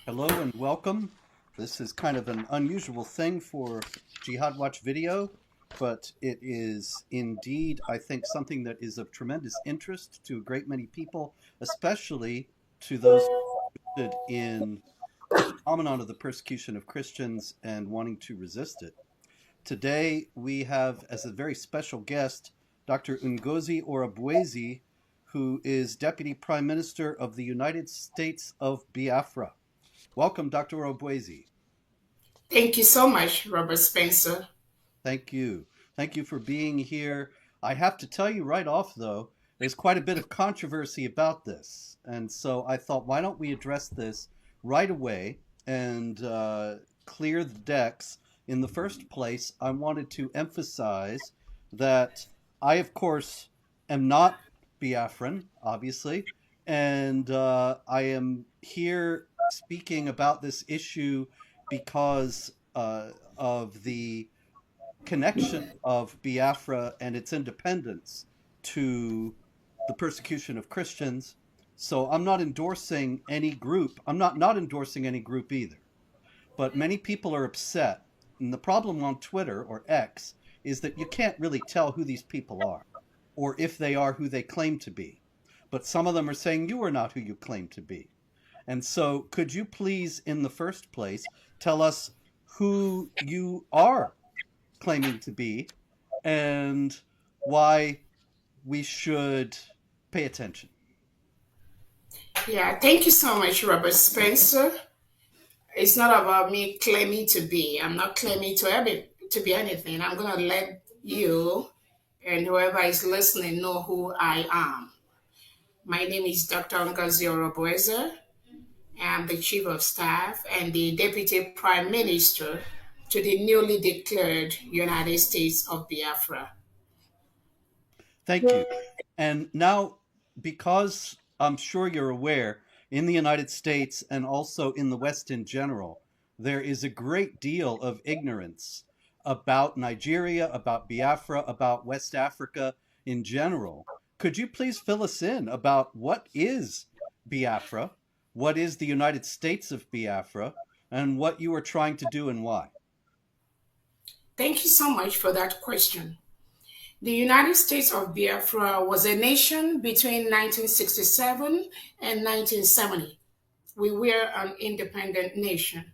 Hello and welcome. This is kind of an unusual thing for Jihad Watch video, but it is indeed, I think, something that is of tremendous interest to a great many people, especially to those interested in the phenomenon of the persecution of Christians and wanting to resist it. Today, we have as a very special guest Dr. Ngozi Orabueze, who is Deputy Prime Minister of the United States of Biafra. Welcome, Dr. Orabueze. Thank you so much, Robert Spencer. Thank you. Thank you for being here. I have to tell you right off, though, there's quite a bit of controversy about this. And so I thought, why don't we address this right away and clear the decks? In the first place, I wanted to emphasize that I, of course, am not Biafran, obviously, and I am here speaking about this issue because of the connection of Biafra and its independence to the persecution of Christians. So I'm not endorsing any group. I'm not endorsing any group either. But many people are upset. And the problem on Twitter or X is that you can't really tell who these people are or if they are who they claim to be. But some of them are saying you are not who you claim to be. And so could you please, in the first place, tell us who you are claiming to be and why we should pay attention? Yeah, thank you so much, Robert Spencer. It's not about me claiming to be. I'm not claiming to be anything. I'm going to let you and whoever is listening know who I am. My name is Dr. Ngozi Orabueze. I'm the Chief of Staff and the Deputy Prime Minister to the newly declared United States of Biafra. Thank you. And now, because I'm sure you're aware, in the United States and also in the West in general, there is a great deal of ignorance about Nigeria, about Biafra, about West Africa in general. Could you please fill us in about what is Biafra, what is the United States of Biafra, and what you are trying to do and why? Thank you so much for that question. The United States of Biafra was a nation between 1967 and 1970. We were an independent nation.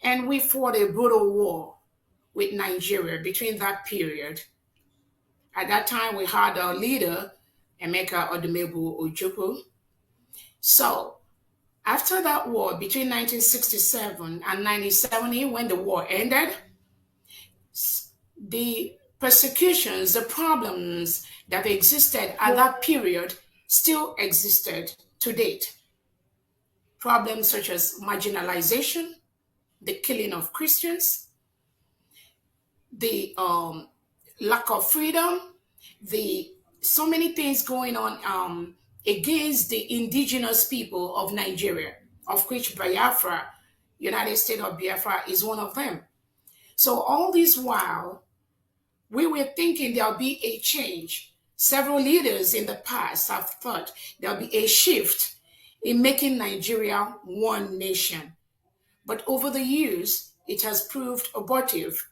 And we fought a brutal war with Nigeria between that period. At that time, we had our leader, Emeka Odumebu Ojukwu. So, after that war between 1967 and 1970, when the war ended, the persecutions, the problems that existed at that period still existed to date. Problems such as marginalization, the killing of Christians, the lack of freedom, the so many things going on against the indigenous people of Nigeria, of which Biafra, United States of Biafra, is one of them. So all this while, we were thinking there'll be a change. Several leaders in the past have thought there'll be a shift in making Nigeria one nation. But over the years, it has proved abortive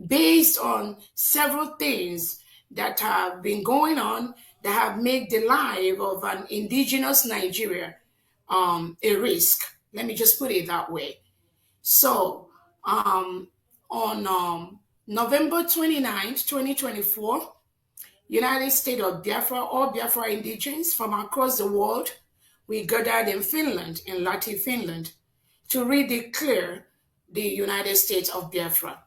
based on several things that have been going on that have made the life of an indigenous Nigeria a risk. Let me just put it that way. So, on November 29th, 2024, United States of Biafra, all Biafra indigenes from across the world, we gathered in Finland, in Lahti, Finland, to redeclare the United States of Biafra.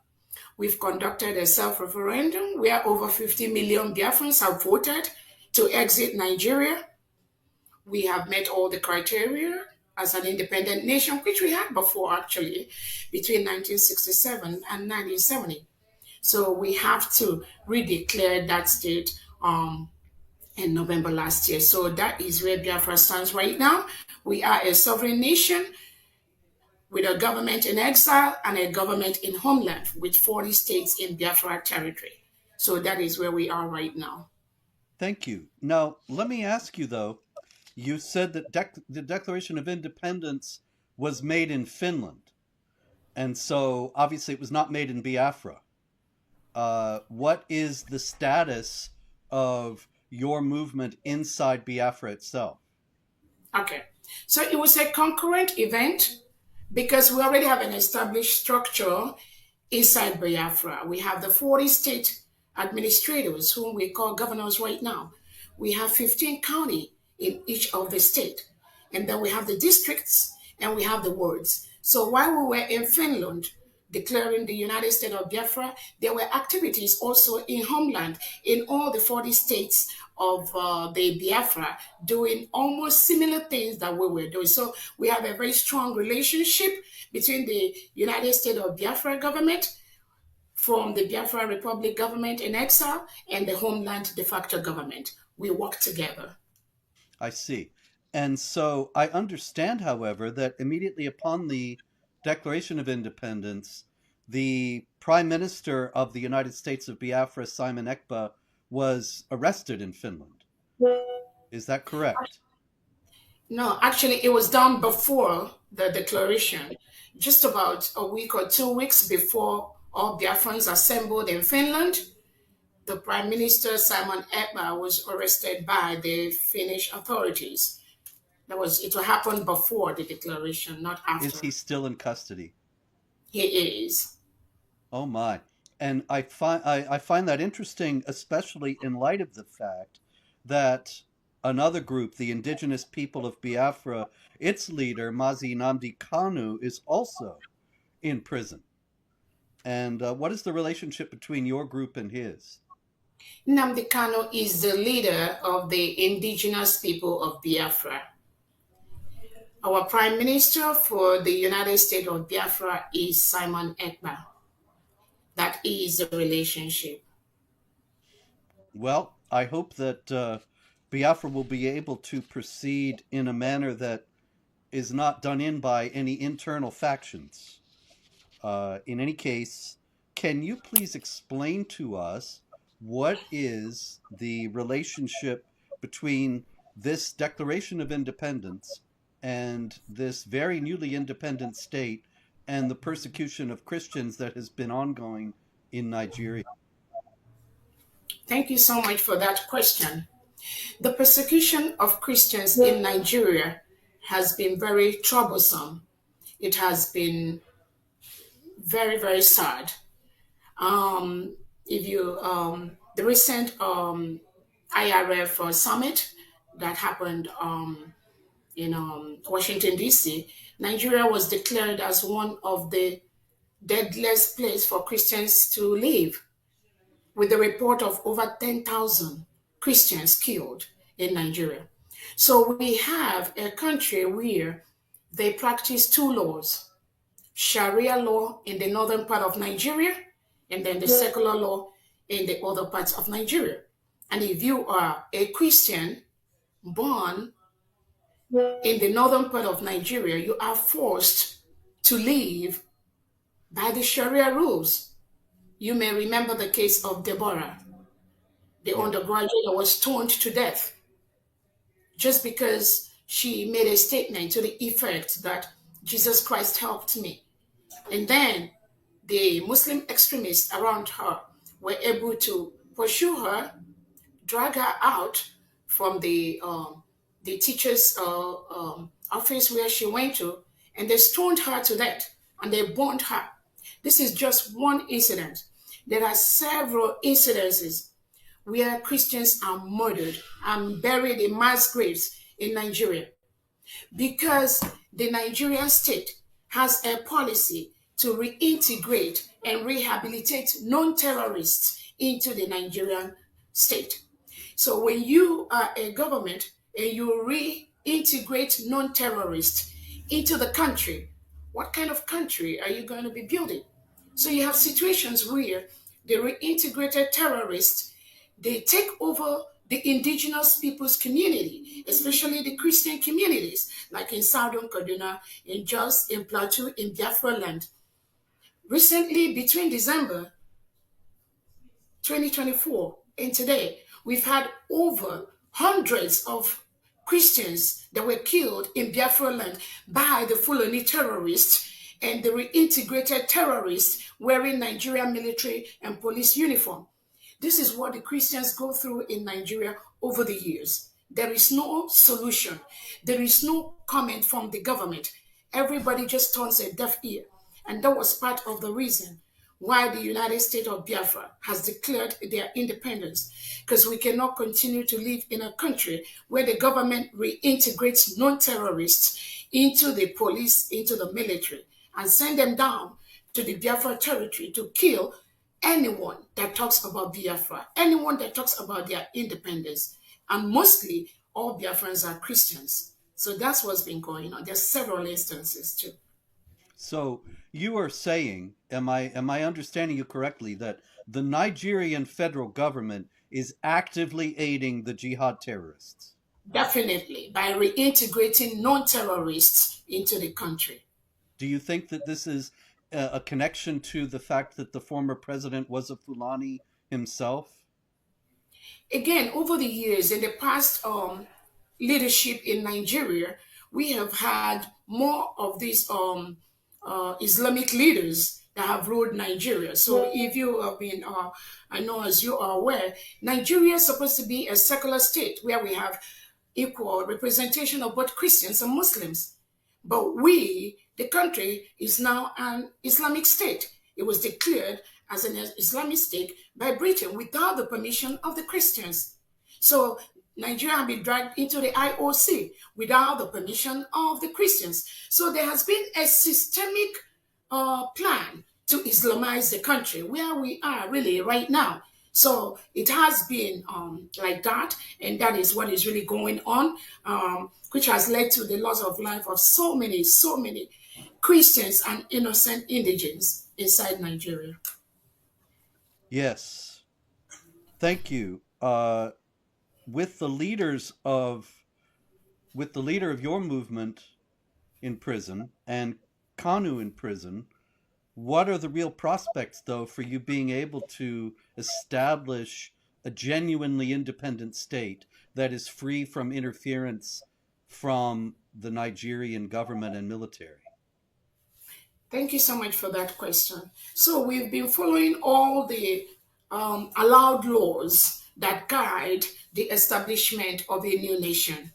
We've conducted a self-referendum where over 50 million Biafrans have voted to exit Nigeria. We have met all the criteria as an independent nation, which we had before actually, between 1967 and 1970. So we have to redeclare that state in November last year. So that is where Biafra stands right now. We are a sovereign nation with a government in exile and a government in homeland with 40 states in Biafra territory. So that is where we are right now. Thank you. Now, let me ask you though, you said that the Declaration of Independence was made in Finland. And so obviously it was not made in Biafra. What is the status of your movement inside Biafra itself? Okay. So it was a concurrent event because we already have an established structure inside Biafra. We have the 40 state administrators, whom we call governors right now. We have 15 county in each of the state. And then we have the districts and we have the wards. So while we were in Finland declaring the United States of Biafra, there were activities also in homeland in all the 40 states of the Biafra doing almost similar things that we were doing. So we have a very strong relationship between the United States of Biafra government from the Biafra Republic government in exile and the homeland de facto government. We work together. I see. And so I understand, however, that immediately upon the Declaration of Independence, the Prime Minister of the United States of Biafra, Simon Ekpa, was arrested in Finland. Is that correct? No, actually, it was done before the declaration, just about a week or 2 weeks before all Biafrans assembled in Finland. The Prime Minister Simon Ekpa was arrested by the Finnish authorities. It will happen before the declaration, not Is after. he still in custody? He is. Oh my. And I find that interesting, especially in light of the fact that another group, the indigenous people of Biafra, its leader, Mazi Nnamdi Kanu, is also in prison. And what is the relationship between your group and his? Nnamdi Kano is the leader of the indigenous people of Biafra. Our Prime Minister for the United States of Biafra is Simon Ekpa. That is the relationship. Well, I hope that Biafra will be able to proceed in a manner that is not done in by any internal factions. In any case, can you please explain to us what is the relationship between this Declaration of Independence and this very newly independent state and the persecution of Christians that has been ongoing in Nigeria? Thank you so much for that question. The persecution of Christians in Nigeria has been very troublesome. It has been very, very sad. If you The recent IRF summit that happened in Washington D.C., Nigeria was declared as one of the deadliest place for Christians to live, with a report of over 10,000 Christians killed in Nigeria. So we have a country where they practice two laws: Sharia law in the northern part of Nigeria, and then the secular law in the other parts of Nigeria. And if you are a Christian born in the northern part of Nigeria, you are forced to live by the Sharia rules. You may remember the case of Deborah, the Yes. undergraduate that was stoned to death just because she made a statement to the effect that Jesus Christ helped me. And then the Muslim extremists around her were able to pursue her, drag her out from the teacher's office where she went to, and they stoned her to death and they burned her. This is just one incident. There are several incidences where Christians are murdered and buried in mass graves in Nigeria because the Nigerian state has a policy to reintegrate and rehabilitate non-terrorists into the Nigerian state. So when you are a government and you reintegrate non-terrorists into the country, what kind of country are you going to be building? So you have situations where the reintegrated terrorists, they take over the indigenous people's community, especially the Christian communities, like in Southern Kaduna, in Jos, in Plateau, in Biafra land. Recently, between December 2024 and today, we've had over hundreds of Christians that were killed in Biafra land by the Fulani terrorists and the reintegrated terrorists wearing Nigerian military and police uniform. This is what the Christians go through in Nigeria over the years. There is no solution. There is no comment from the government. Everybody just turns a deaf ear. And that was part of the reason why the United States of Biafra has declared their independence. Because we cannot continue to live in a country where the government reintegrates non-terrorists into the police, into the military, and send them down to the Biafra territory to kill anyone that talks about Biafra, anyone that talks about their independence. And mostly all Biafrans are Christians. So that's what's been going on. There's several instances too. So you are saying, am I understanding you correctly, that the Nigerian federal government is actively aiding the jihad terrorists? Definitely, by reintegrating non-terrorists into the country. Do you think that this is a connection to the fact that the former president was a Fulani himself? Again, over the years, in the past leadership in Nigeria, we have had more of these Islamic leaders that have ruled Nigeria. So if you have been, I know as you are aware, Nigeria is supposed to be a secular state where we have equal representation of both Christians and Muslims. But we, the country, is now an Islamic state. It was declared as an Islamic state by Britain without the permission of the Christians. So Nigeria has been dragged into the IOC without the permission of the Christians. So there has been a systemic plan to Islamize the country where we are really right now. So it has been like that, and that is what is really going on, which has led to the loss of life of so many Christians and innocent indigents inside Nigeria. Yes. Thank you. With the leaders of with the leader of your movement in prison and Kanu in prison, what are the real prospects, though, for you being able to establish a genuinely independent state that is free from interference from the Nigerian government and military? Thank you so much for that question. So we've been following all the allowed laws that guide the establishment of a new nation.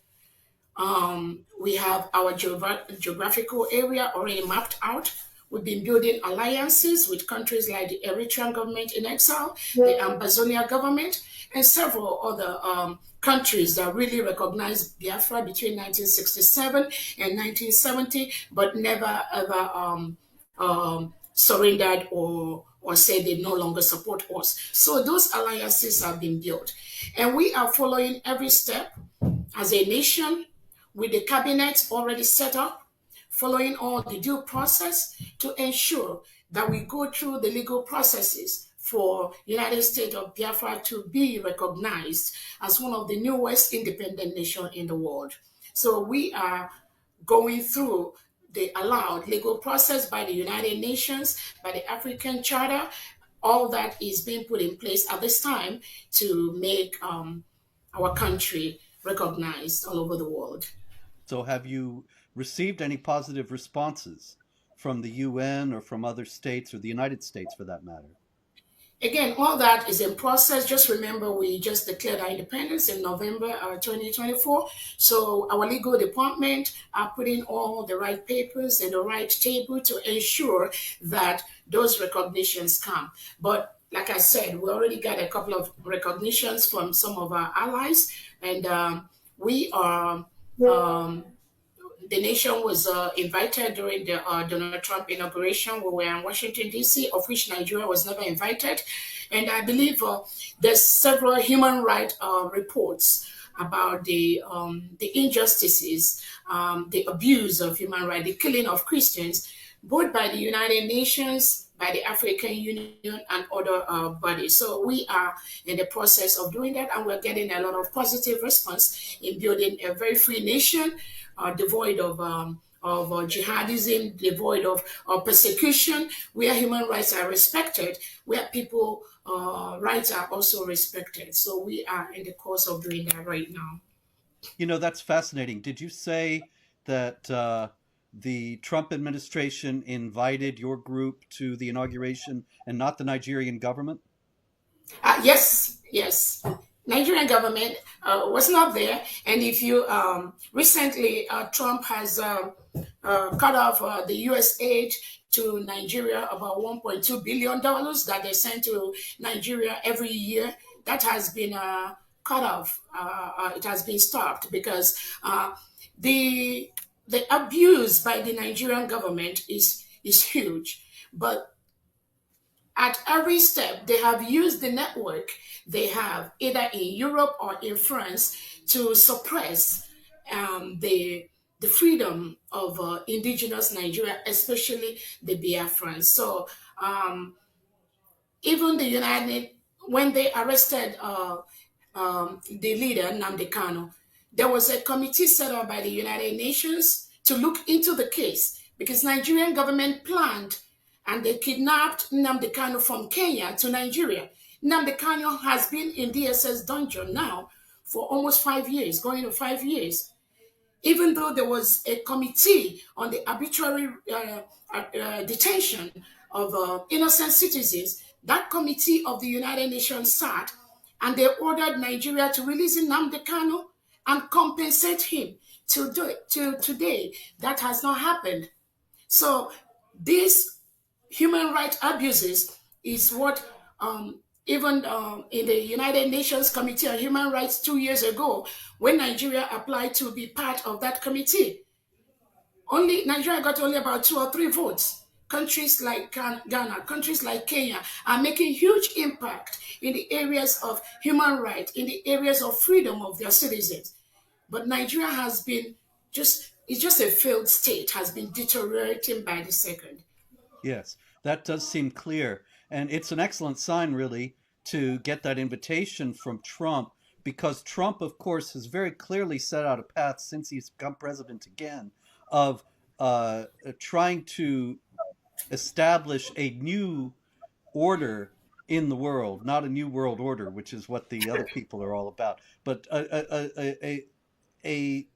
We have our geographical area already mapped out. We've been building alliances with countries like the Eritrean government in exile, the Ambazonia government, and several other countries that really recognized Biafra between 1967 and 1970, but never ever surrendered or said they no longer support us. So those alliances have been built. And we are following every step as a nation with the cabinet already set up, following all the due process to ensure that we go through the legal processes for United States of Biafra to be recognized as one of the newest independent nations in the world. So we are going through the allowed legal process by the United Nations, by the African Charter. All that is being put in place at this time to make our country recognized all over the world. So have you received any positive responses from the UN or from other states or the United States for that matter? Again, all that is in process. Just remember, we just declared our independence in November 2024. So our legal department are putting all the right papers in the right table to ensure that those recognitions come. But like I said, we already got a couple of recognitions from some of our allies, and we are the nation was invited during the Donald Trump inauguration. We were in Washington, D.C., of which Nigeria was never invited. And I believe there's several human rights reports about the injustices, the abuse of human rights, the killing of Christians, both by the United Nations, by the African Union, and other bodies. So we are in the process of doing that, and we're getting a lot of positive response in building a very free nation, devoid of jihadism, devoid of persecution, where human rights are respected, where people rights are also respected. So we are in the course of doing that right now. You know, that's fascinating. Did you say that the Trump administration invited your group to the inauguration and not the Nigerian government? Yes, yes. Nigerian government was not there, and if you recently Trump has cut off the U.S. aid to Nigeria, about $1.2 billion that they send to Nigeria every year. That has been cut off. It has been stopped because the the abuse by the Nigerian government is huge, but at every step, they have used the network they have either in Europe or in France to suppress the freedom of indigenous Nigeria, especially the Biafrans. So even the United, when they arrested the leader Nnamdi Kanu, there was a committee set up by the United Nations to look into the case because Nigerian government planned and they kidnapped Nnamdi Kanu from Kenya to Nigeria. Nnamdi Kanu has been in DSS dungeon now for almost 5 years, going to 5 years, even though there was a committee on the arbitrary detention of innocent citizens. That committee of the United Nations sat and they ordered Nigeria to release Nnamdi Kanu and compensate him. To today, that has not happened. So these human rights abuses is what even in the United Nations Committee on Human Rights 2 years ago, when Nigeria applied to be part of that committee, only Nigeria got only about 2 or 3 votes. Countries like Ghana, countries like Kenya are making huge impact in the areas of human rights, in the areas of freedom of their citizens. But Nigeria has been it's just a failed state, has been deteriorating by the second. Yes, that does seem clear. And it's an excellent sign, really, to get that invitation from Trump, because Trump, of course, has very clearly set out a path since he's become president again of trying to establish a new order in the world, not a new world order, which is what the other people are all about, but a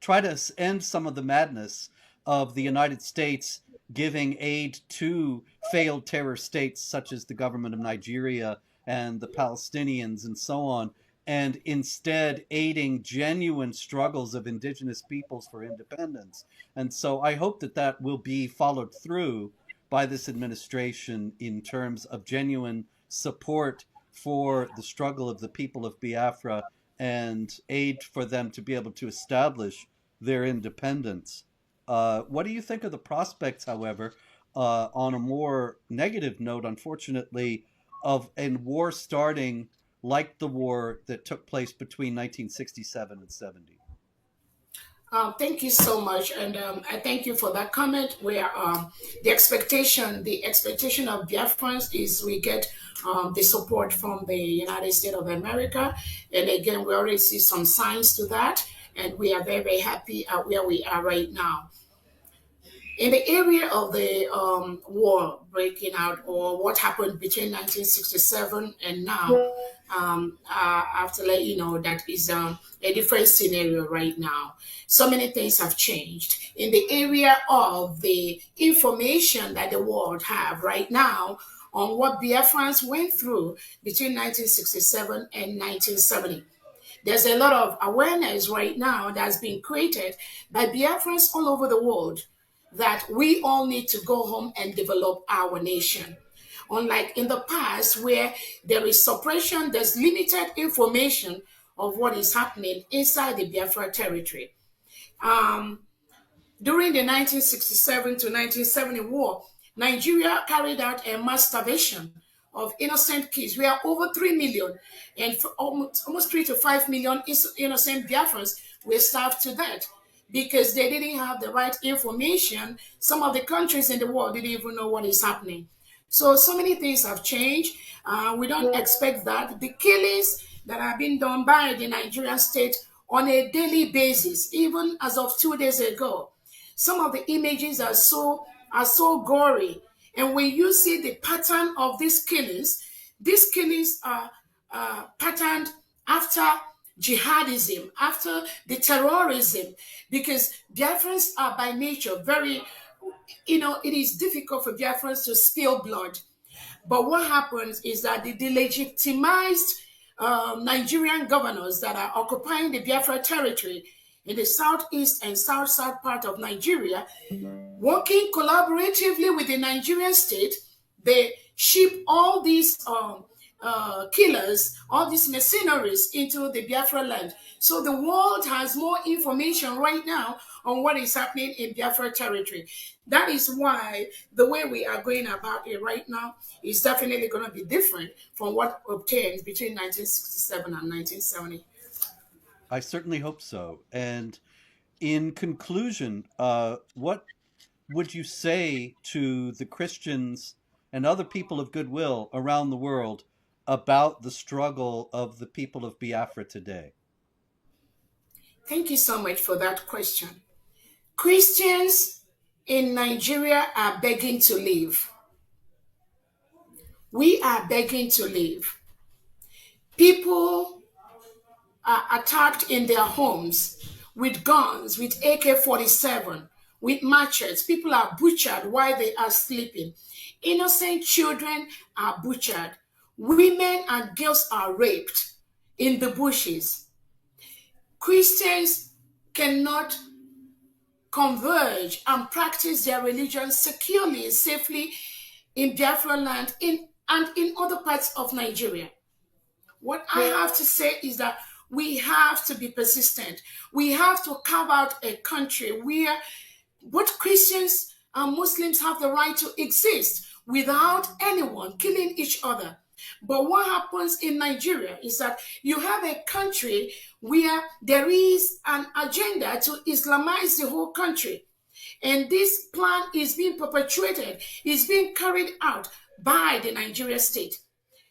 try to end some of the madness of the United States giving aid to failed terror states such as the government of Nigeria and the Palestinians and so on, and instead aiding genuine struggles of indigenous peoples for independence. And so I hope that that will be followed through by this administration in terms of genuine support for the struggle of the people of Biafra and aid for them to be able to establish their independence. What do you think of the prospects, however, on a more negative note, unfortunately, of a war starting like the war that took place between 1967 and 70? Thank you so much, and I thank you for that comment. Where the expectation of Biafrans is we get the support from the United States of America, and again, we already see some signs to that, and we are very, very happy at where we are right now. In the area of the war breaking out, or what happened between 1967 and now, I have to let you know that is a different scenario right now. So many things have changed in the area of the information that the world have right now on what Biafrans went through between 1967 and 1970. There's a lot of awareness right now that's been created by Biafrans all over the world that we all need to go home and develop our nation. Unlike in the past, where there is suppression, there's limited information of what is happening inside the Biafra territory. Um, During the 1967 to 1970 war, Nigeria carried out a mass starvation of innocent kids. We are over 3 million, and almost 3 to 5 million innocent Biafrans were starved to death because they didn't have the right information. Some of the countries in the world didn't even know what is happening. So many things have changed. We don't expect that. The killings that are being done by the Nigerian state on a daily basis, even as of 2 days ago, some of the images are so gory. And when you see the pattern of these killings are patterned after jihadism, after the terrorism, because Biafrans are by nature very, it is difficult for Biafrans to spill blood. But what happens is that the delegitimized Nigerian governors that are occupying the Biafra territory in the southeast and south part of Nigeria, working collaboratively with the Nigerian state, they ship all these killers, all these mercenaries into the Biafra land. So the world has more information right now on what is happening in Biafra territory. That is why the way we are going about it right now is definitely going to be different from what obtained between 1967 and 1970. I certainly hope so. And in conclusion, what would you say to the Christians and other people of goodwill around the world about the struggle of the people of Biafra today? Thank you so much for that question. Christians in Nigeria are begging to leave. We are begging to leave. People are attacked in their homes with guns, with AK-47, with machetes. People are butchered while they are sleeping. Innocent children are butchered. Women and girls are raped in the bushes. Christians cannot converge and practice their religion securely and safely in Biafra land and in other parts of Nigeria. What I have to say is that we have to be persistent. We have to carve out a country where both Christians and Muslims have the right to exist without anyone killing each other. But what happens in Nigeria is that you have a country where there is an agenda to Islamize the whole country. And this plan is being perpetuated, is being carried out by the Nigeria state.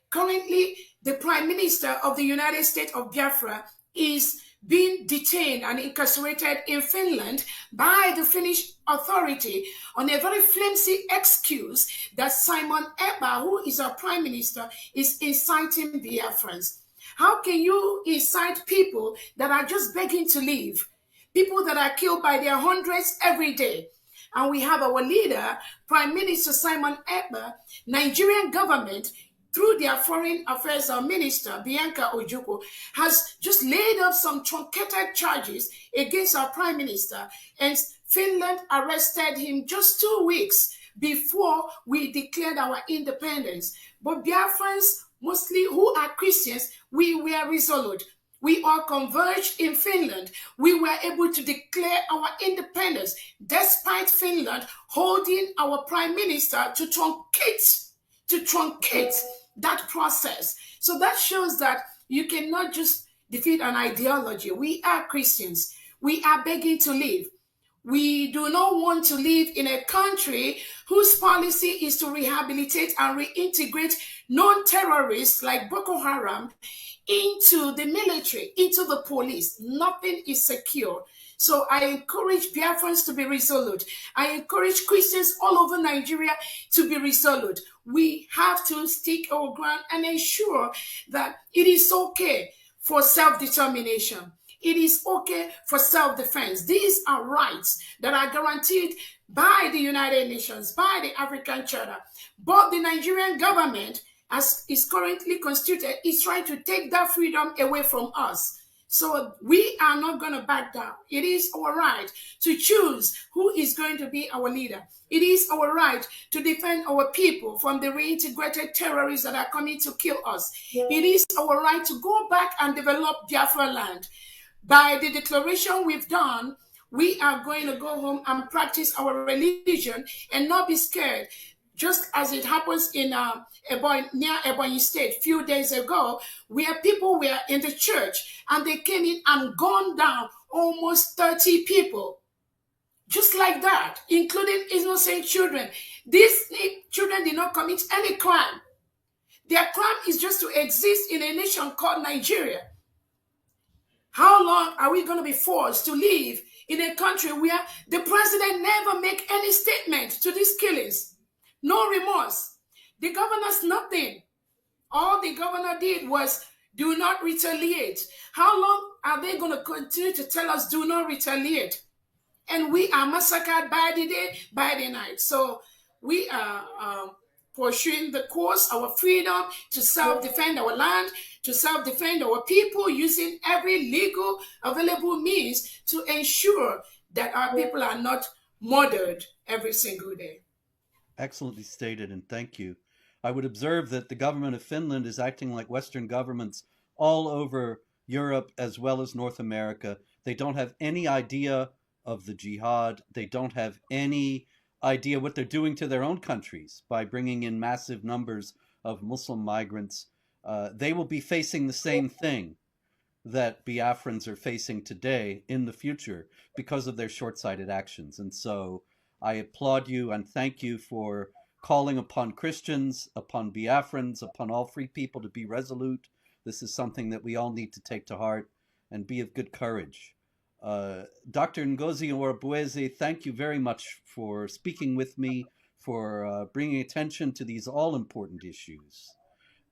Currently, the Prime Minister of the United States of Biafra is being detained and incarcerated in Finland by the Finnish authority on a very flimsy excuse that Simon Ekpa, who is our Prime Minister, is inciting Biafrans. How can you incite people that are just begging to leave? People that are killed by their hundreds every day. And we have our leader, Prime Minister Simon Ekpa, Nigerian government, through their foreign affairs minister, Bianca Ojukwu, has just laid up some truncated charges against our prime minister. And Finland arrested him just 2 weeks before we declared our independence. But Biafrans, mostly who are Christians, we were resolute. We all converged in Finland. We were able to declare our independence despite Finland holding our prime minister to truncate that process. So that shows that you cannot just defeat an ideology. We are Christians. We are begging to live. We do not want to live in a country whose policy is to rehabilitate and reintegrate non-terrorists like Boko Haram into the military, into the police. Nothing is secure. So I encourage Biafrans to be resolute. I encourage Christians all over Nigeria to be resolute. We have to stick our ground and ensure that it is okay for self-determination. It is okay for self-defense. These are rights that are guaranteed by the United Nations, by the African Charter. But the Nigerian government, as is currently constituted, is trying to take that freedom away from us. So we are not going to back down. It is our right to choose who is going to be our leader. It is our right to defend our people from the reintegrated terrorists that are coming to kill us. It is our right to go back and develop Biafra land. By the declaration we've done, we are going to go home and practice our religion and not be scared. Just as it happens in near Ebonyi State a few days ago, where people were in the church and they came in and gunned down almost 30 people. Just like that, including innocent children. These children did not commit any crime. Their crime is just to exist in a nation called Nigeria. How long are we going to be forced to live in a country where the president never make any statement to these killings? No remorse. The governor's nothing. All the governor did was Do not retaliate. How long are they going to continue to tell us do not retaliate? And we are massacred by the day, by the night. So we are pursuing the course, our freedom to self-defend our land, to self-defend our people, using every legal available means to ensure that our people are not murdered every single day. Excellently stated, and thank you. I would observe that the government of Finland is acting like Western governments all over Europe as well as North America. They don't have any idea of the jihad. They don't have any idea what they're doing to their own countries by bringing in massive numbers of Muslim migrants. They will be facing the same thing that Biafrans are facing today in the future because of their short sighted actions. And so I applaud you and thank you for calling upon Christians, upon Biafrans, upon all free people to be resolute. This is something that we all need to take to heart and be of good courage. Dr. Ngozi Orabueze, thank you very much for speaking with me, for bringing attention to these all important issues.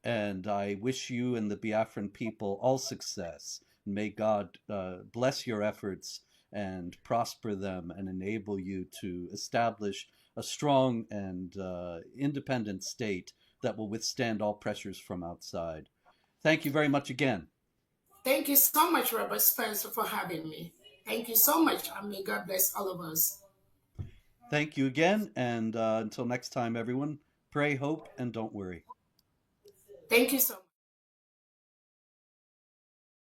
And I wish you and the Biafran people all success. May God bless your efforts and prosper them and enable you to establish a strong and independent state that will withstand all pressures from outside. Thank you very much again. Thank you so much, Robert Spencer, for having me. Thank you so much, and may God bless all of us. Thank you again. And until next time, everyone, pray, hope, and don't worry. Thank you so much.